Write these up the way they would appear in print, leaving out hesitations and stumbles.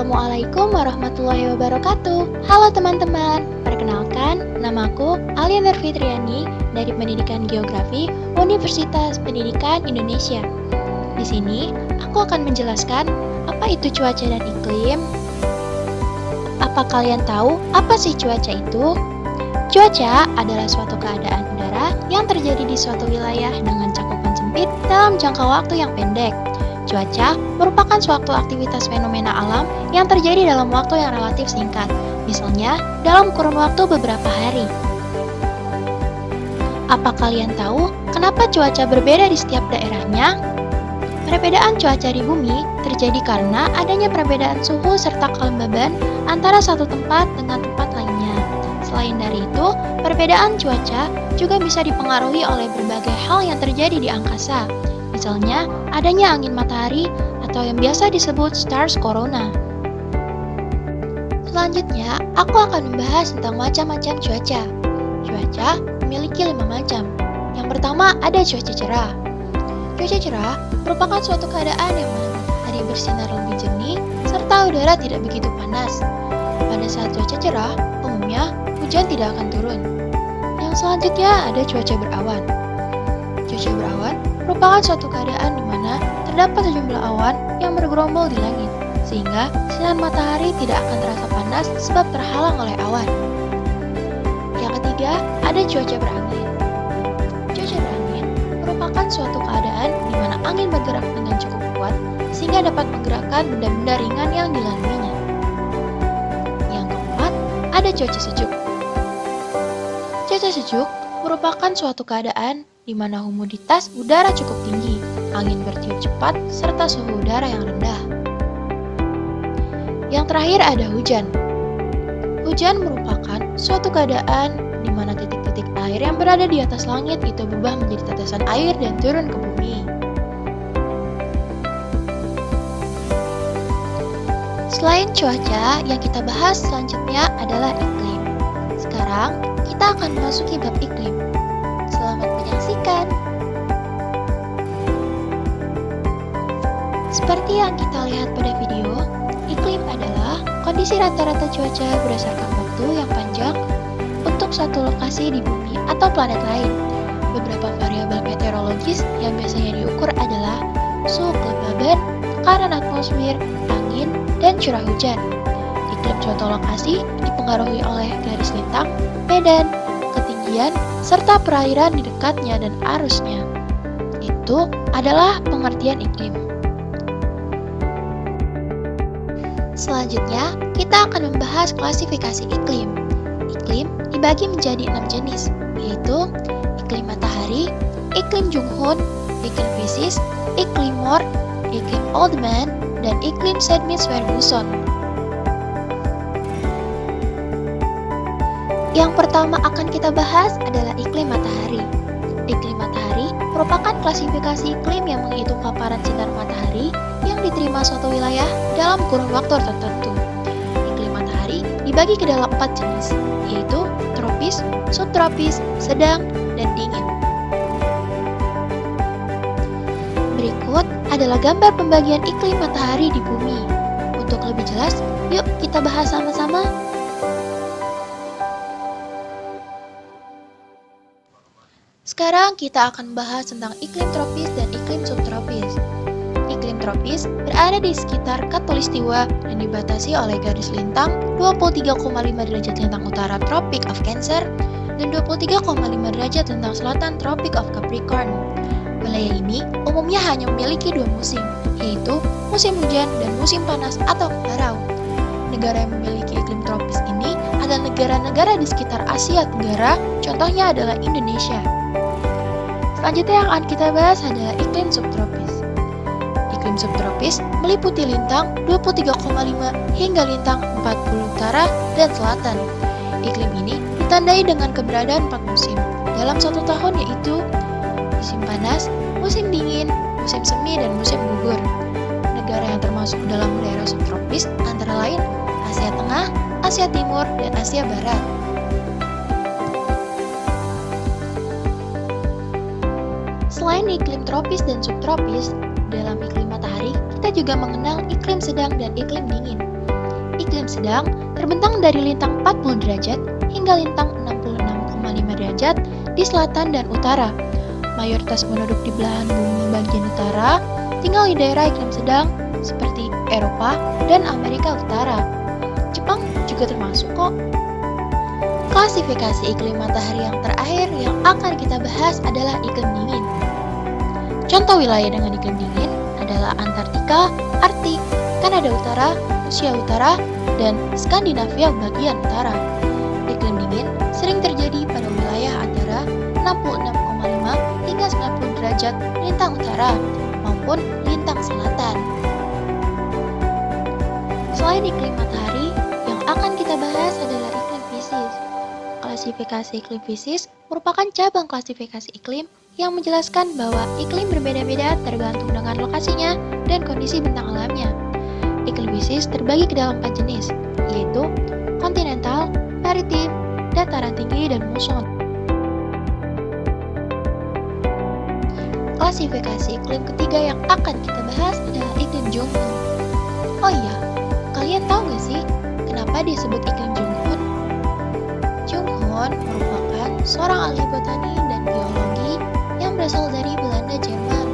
Assalamualaikum warahmatullahi wabarakatuh. Halo teman-teman, perkenalkan, namaku Alia Fitriani dari Pendidikan Geografi Universitas Pendidikan Indonesia. Di sini, aku akan menjelaskan apa itu cuaca dan iklim. Apa kalian tahu apa sih cuaca itu? Cuaca adalah suatu keadaan udara yang terjadi di suatu wilayah dengan cakupan sempit dalam jangka waktu yang pendek. Cuaca merupakan suatu aktivitas fenomena alam yang terjadi dalam waktu yang relatif singkat, misalnya dalam kurun waktu beberapa hari. Apa kalian tahu kenapa cuaca berbeda di setiap daerahnya? Perbedaan cuaca di bumi terjadi karena adanya perbedaan suhu serta kelembaban antara satu tempat dengan tempat lainnya. Selain dari itu, perbedaan cuaca juga bisa dipengaruhi oleh berbagai hal yang terjadi di angkasa. Misalnya, adanya angin matahari atau yang biasa disebut stars corona. Selanjutnya, aku akan membahas tentang macam-macam cuaca. Cuaca memiliki 5 macam. Yang pertama, ada cuaca cerah. Cuaca cerah merupakan suatu keadaan yang mana matahari bersinar lebih jernih serta udara tidak begitu panas. Pada saat cuaca cerah, umumnya hujan tidak akan turun. Yang selanjutnya ada cuaca berawan. Cuaca berawan merupakan suatu keadaan di mana terdapat sejumlah awan yang bergerombol di langit, sehingga sinar matahari tidak akan terasa panas sebab terhalang oleh awan. Yang ketiga, ada cuaca berangin. Cuaca berangin merupakan suatu keadaan di mana angin bergerak dengan cukup kuat sehingga dapat menggerakkan benda-benda ringan yang dilaluinya. Yang keempat, ada cuaca sejuk. Cuaca sejuk merupakan suatu keadaan di mana humoditas udara cukup tinggi, angin bertiup cepat, serta suhu udara yang rendah. Yang terakhir ada hujan. Hujan merupakan suatu keadaan di mana titik-titik air yang berada di atas langit itu berubah menjadi tetesan air dan turun ke bumi. Selain cuaca, yang kita bahas selanjutnya adalah iklim. Sekarang, kita akan memasuki bab iklim. Selamat menyaksikan. Seperti yang kita lihat pada video, iklim adalah kondisi rata-rata cuaca berdasarkan waktu yang panjang untuk satu lokasi di bumi atau planet lain. Beberapa variabel meteorologis yang biasanya diukur adalah suhu kelembaban, tekanan atmosfer, angin, dan curah hujan. Iklim suatu lokasi dipengaruhi oleh garis lintang, medan, ketinggian, serta perairan di dekatnya dan arusnya. Itu adalah pengertian iklim. Selanjutnya, kita akan membahas klasifikasi iklim. Iklim dibagi menjadi 6 jenis, yaitu iklim matahari, iklim Junghun, iklim Pisces, iklim Moore, iklim Oldman, dan iklim Sandwich-Ferguson. Yang pertama akan kita bahas adalah iklim matahari. Iklim matahari merupakan klasifikasi iklim yang menghitung paparan sinar matahari yang diterima suatu wilayah dalam kurun waktu tertentu. Iklim matahari dibagi ke dalam 4 jenis, yaitu tropis, subtropis, sedang, dan dingin. Berikut adalah gambar pembagian iklim matahari di bumi. Untuk lebih jelas, yuk kita bahas sama-sama. Sekarang kita akan bahas tentang iklim tropis dan iklim subtropis. Iklim tropis berada di sekitar khatulistiwa dan dibatasi oleh garis lintang 23,5 derajat lintang utara Tropic of Cancer dan 23,5 derajat lintang selatan Tropic of Capricorn. Wilayah ini umumnya hanya memiliki 2 musim, yaitu musim hujan dan musim panas atau kemarau. Negara yang memiliki iklim tropis ini adalah negara-negara di sekitar Asia Tenggara, contohnya adalah Indonesia. Selanjutnya yang akan kita bahas adalah iklim subtropis. Iklim subtropis meliputi lintang 23,5 hingga lintang 40 utara dan selatan. Iklim ini ditandai dengan keberadaan 4 musim dalam satu tahun, yaitu musim panas, musim dingin, musim semi, dan musim gugur. Negara yang termasuk dalam daerah subtropis antara lain Asia Tengah, Asia Timur, dan Asia Barat. Selain iklim tropis dan subtropis, dalam iklim matahari kita juga mengenal iklim sedang dan iklim dingin. Iklim sedang terbentang dari lintang 40 derajat hingga lintang 66,5 derajat di selatan dan utara. Mayoritas penduduk di belahan bumi bagian utara tinggal di daerah iklim sedang seperti Eropa dan Amerika Utara. Jepang juga termasuk kok. Klasifikasi iklim matahari yang terakhir yang akan kita bahas adalah iklim dingin. Contoh wilayah dengan iklim dingin adalah Antartika, Arktik, Kanada Utara, Rusia Utara, dan Skandinavia bagian utara. Iklim dingin sering terjadi pada wilayah antara 66,5 hingga 90 derajat lintang utara maupun lintang selatan. Selain iklim matahari, yang akan kita bahas adalah iklim Pisces. Klasifikasi iklim Pisces merupakan cabang klasifikasi iklim yang menjelaskan bahwa iklim berbeda-beda tergantung dengan lokasinya dan kondisi bentang alamnya. Iklim Pisces terbagi ke dalam 4 jenis, yaitu kontinental, maritim, dataran tinggi, dan muson. Klasifikasi iklim ketiga yang akan kita bahas adalah iklim Junghun. Oh iya, kalian tahu gak sih kenapa disebut iklim Junghun? Junghun merupakan seorang ahli botani dan biologi yang berasal dari Belanda Jerman.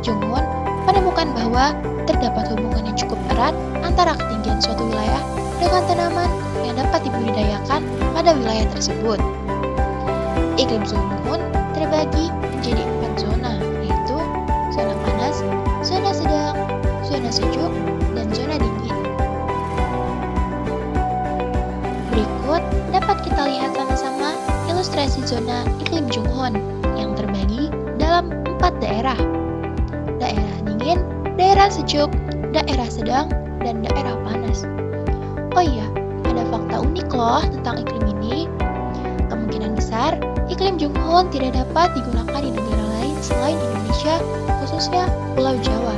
Junghun menemukan bahwa terdapat hubungan yang cukup erat antara ketinggian suatu wilayah dengan tanaman yang dapat dibudidayakan pada wilayah tersebut. Iklim Junghun terbagi menjadi 4 zona, yaitu zona panas, zona sedang, zona sejuk, dan zona dingin. Berikut dapat kita lihat sama-sama ilustrasi zona iklim Junghun yang terbagi dalam 4 daerah. Daerah dingin, daerah sejuk, daerah sedang, dan daerah panas. Oh iya, ada fakta unik loh tentang iklim ini. Kemungkinan besar, iklim Junghun tidak dapat digunakan di negara lain selain Indonesia, khususnya Pulau Jawa.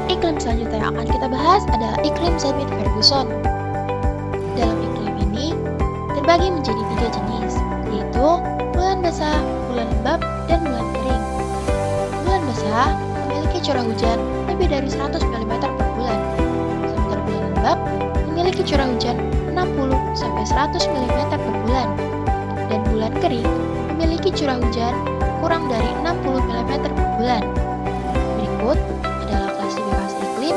Iklim selanjutnya yang akan kita bahas adalah iklim Saffir-Ferguson. Dalam iklim ini terbagi menjadi 3 jenis, yaitu bulan basah, bulan lembab, dan bulan kering. Bulan basah memiliki curah hujan lebih dari 100 mm per bulan, sementara bulan lembab memiliki curah hujan 60-100 mm per bulan, dan bulan kering memiliki curah hujan kurang dari 60 mm per bulan. Berikut adalah klasifikasi iklim,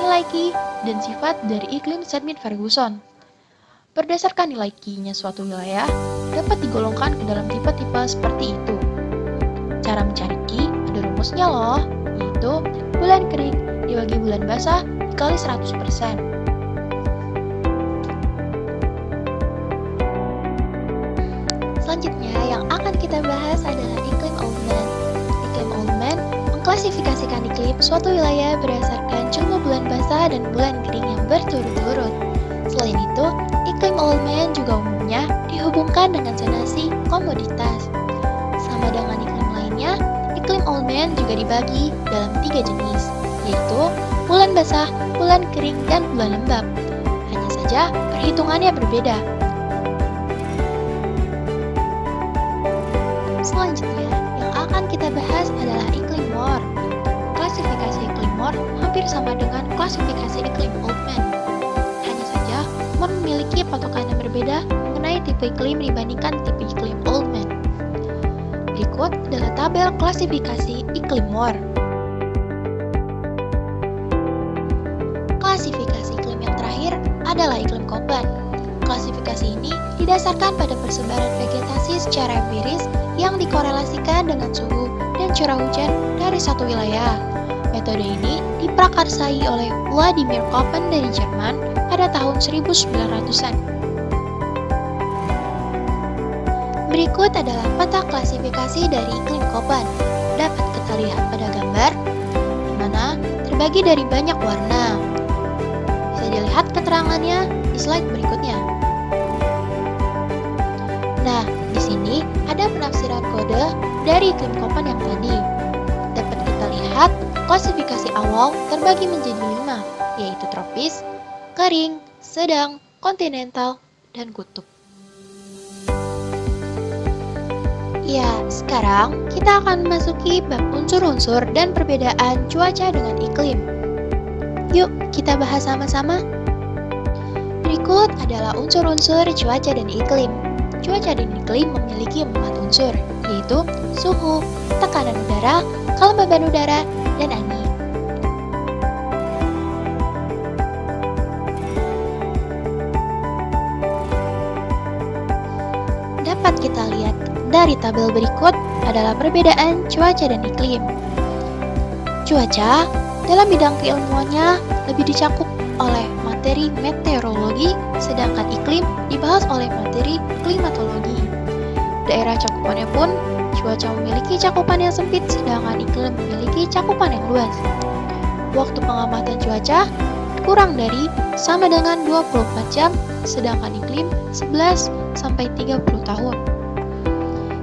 nilai Ki, dan sifat dari iklim Saffir-Ferguson. Berdasarkan nilai Ki-nya suatu wilayah, dapat digolongkan ke dalam tipe-tipe seperti itu. Cara mencari Ki ada rumusnya loh, yaitu bulan kering dibagi bulan basah dikali 100%. Selanjutnya yang akan kita bahas adalah iklim Oldman. Iklim Oldman mengklasifikasikan iklim suatu wilayah berdasarkan jumlah bulan basah dan bulan kering yang berturut-turut. Selain itu, iklim Oldman juga umumnya dihubungkan dengan zonasi komoditas. Sama dengan iklim lainnya, iklim Oldman juga dibagi dalam 3 jenis, yaitu bulan basah, bulan kering, dan bulan lembab. Hanya saja perhitungannya berbeda. Selanjutnya, yang akan kita bahas adalah iklim Moore. Klasifikasi iklim Moore hampir sama dengan klasifikasi iklim Oldman. Hanya saja, Moore memiliki patokan yang berbeda mengenai tipe iklim dibandingkan tipe iklim Oldman. Berikut adalah tabel klasifikasi iklim Moore. Klasifikasi iklim yang terakhir adalah iklim Köppen. Klasifikasi ini didasarkan pada persebaran vegetasi secara empiris yang dikorelasikan dengan suhu dan curah hujan dari satu wilayah. Metode ini diprakarsai oleh Vladimir Köppen dari Jerman pada tahun 1900-an. Berikut adalah peta klasifikasi dari iklim Köppen. Dapat kita lihat pada gambar, di mana terbagi dari banyak warna. Bisa dilihat keterangannya di slide berikutnya. Nah, di sini ada penafsiran kode dari iklim Köppen yang tadi. Dapat kita lihat klasifikasi awal terbagi menjadi 5, yaitu tropis, kering, sedang, kontinental, dan kutub. Ya, sekarang kita akan memasuki bab unsur-unsur dan perbedaan cuaca dengan iklim. Yuk, kita bahas sama-sama. Berikut adalah unsur-unsur cuaca dan iklim. Cuaca dan iklim memiliki 4 unsur, yaitu suhu, tekanan udara, kelembaban udara, dan angin. Dapat kita lihat dari tabel berikut adalah perbedaan cuaca dan iklim. Cuaca dalam bidang keilmuannya lebih dicakup oleh materi meteorologi, sedangkan iklim dibahas oleh materi klimatologi. Daerah cakupannya pun, cuaca memiliki cakupan yang sempit, sedangkan iklim memiliki cakupan yang luas. Waktu pengamatan cuaca kurang dari sama dengan 24 jam, sedangkan iklim 11 sampai 30 tahun.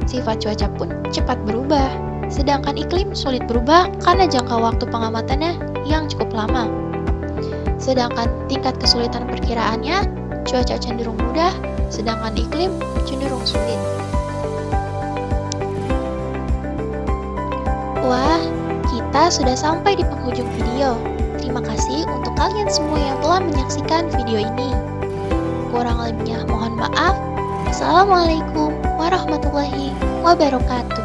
Sifat cuaca pun cepat berubah, sedangkan iklim sulit berubah karena jangka waktu pengamatannya yang cukup lama. Sedangkan tingkat kesulitan perkiraannya, cuaca cenderung mudah, sedangkan iklim cenderung sulit. Wah, kita sudah sampai di penghujung video. Terima kasih untuk kalian semua yang telah menyaksikan video ini. Kurang lebihnya mohon maaf. Assalamualaikum warahmatullahi wabarakatuh.